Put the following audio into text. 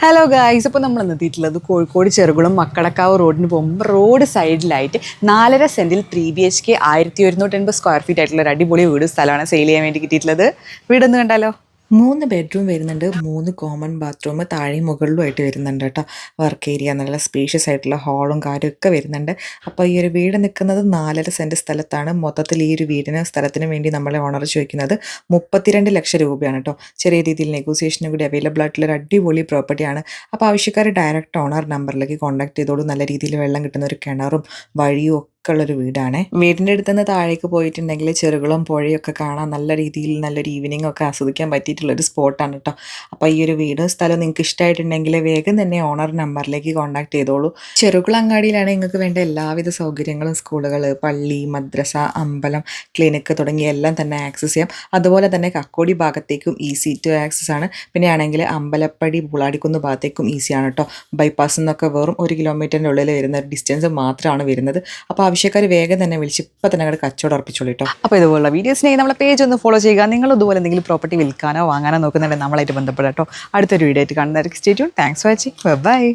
Hello guys, അപ്പോൾ നമ്മൾ എത്തിയിട്ടുള്ളത് കോഴിക്കോട് ചെറുകുളം മക്കടക്കാവ് റോഡിന് പോകുമ്പോൾ റോഡ് സൈഡിലായിട്ട് 4.5 സെൻറ്റിൽ 3 BHK 1180 സ്ക്വയർ ഫീറ്റ് ആയിട്ടുള്ള ഒരു അടിപൊളി വീട് സ്ഥലമാണ് സെയിൽ ചെയ്യാൻ വേണ്ടി കിട്ടിയിട്ടുള്ളത്. വീടൊന്ന് കണ്ടാലോ. 3 ബെഡ്റൂം വരുന്നുണ്ട്, 3 കോമൺ ബാത്റൂം താഴെയും മുകളിലുമായിട്ട് വരുന്നുണ്ട് കേട്ടോ. വർക്ക് ഏരിയ നല്ല സ്പേഷ്യസ് ആയിട്ടുള്ള ഹാളും കാര്യമൊക്കെ വരുന്നുണ്ട്. അപ്പോൾ ഈ ഒരു വീട് നിൽക്കുന്നത് 4.5 സെൻറ്റ് സ്ഥലത്താണ്. മൊത്തത്തിൽ ഈ ഒരു സ്ഥലത്തിന് വേണ്ടി നമ്മളെ ഓണർ ചോദിക്കുന്നത് 32 ലക്ഷം രൂപയാണ് കേട്ടോ. ചെറിയ രീതിയിൽ നെഗോസിയേഷനും കൂടി അവൈലബിൾ ആയിട്ടുള്ള ഒരു അടിപൊളി പ്രോപ്പർട്ടിയാണ്. അപ്പോൾ ആവശ്യക്കാർ ഡയറക്റ്റ് ഓണർ നമ്പറിലേക്ക് കോൺടാക്ട് ചെയ്തോളൂ. നല്ല രീതിയിൽ വെള്ളം കിട്ടുന്ന ഒരു കിണറും വഴിയും ഉള്ളൊരു വീടാണ്. വീടിൻ്റെ അടുത്ത് നിന്ന് താഴേക്ക് പോയിട്ടുണ്ടെങ്കിൽ ചെറുകുളം പുഴയൊക്കെ കാണാൻ നല്ല രീതിയിൽ നല്ലൊരു ഈവനിങ് ഒക്കെ ആസ്വദിക്കാൻ പറ്റിയിട്ടുള്ളൊരു സ്പോട്ടാണ് കേട്ടോ. അപ്പോൾ ഈ ഒരു വീടും സ്ഥലവും നിങ്ങൾക്ക് ഇഷ്ടമായിട്ടുണ്ടെങ്കിൽ വേഗം തന്നെ ഓണർ നമ്പറിലേക്ക് കോൺടാക്ട് ചെയ്തോളൂ. ചെറുകുളം അങ്ങാടിയിലാണ് നിങ്ങൾക്ക് വേണ്ട എല്ലാവിധ സൗകര്യങ്ങളും സ്കൂളുകൾ, പള്ളി, മദ്രസ, അമ്പലം, ക്ലിനിക്ക് തുടങ്ങിയ എല്ലാം തന്നെ ആക്സസ് ചെയ്യാം. അതുപോലെ തന്നെ കക്കോടി ഭാഗത്തേക്കും ഈസി ടു ആക്സസ് ആണ്. പിന്നെ ആണെങ്കിൽ അമ്പലപ്പടി പൂളാടിക്കുന്ന് ഭാഗത്തേക്കും ഈസിയാണ് കേട്ടോ. ബൈപ്പാസിൽ നിന്നൊക്കെ വെറും 1 കിലോമീറ്ററിൻ്റെ ഉള്ളിൽ വരുന്ന ഒരു ഡിസ്റ്റൻസ് മാത്രമാണ് വരുന്നത്. അപ്പോൾ ആവശ്യക്കാർ വേഗം തന്നെ വിളിച്ച് ഇപ്പം തന്നെ അങ്ങോട്ട് കച്ചവടം ഉറപ്പിച്ചോളൂ കേട്ടോ. അപ്പോൾ ഇതുപോലുള്ള വീഡിയോസിനെങ്കിൽ നമ്മളെ പേജ് ഒന്ന് ഫോളോ ചെയ്യുക. നിങ്ങൾ ഇതുപോലെ എന്തെങ്കിലും പ്രോപ്പർട്ടി വിൽക്കാനോ വാങ്ങാനോ നോക്കുന്നുണ്ടെങ്കിൽ നമ്മളായിട്ട് ബന്ധപ്പെടാം കേട്ടോ. അടുത്തൊരു വീഡിയോ ആയിട്ട് കാണുന്നതായിരിക്കും. Stay tune. Thanks for watching. By.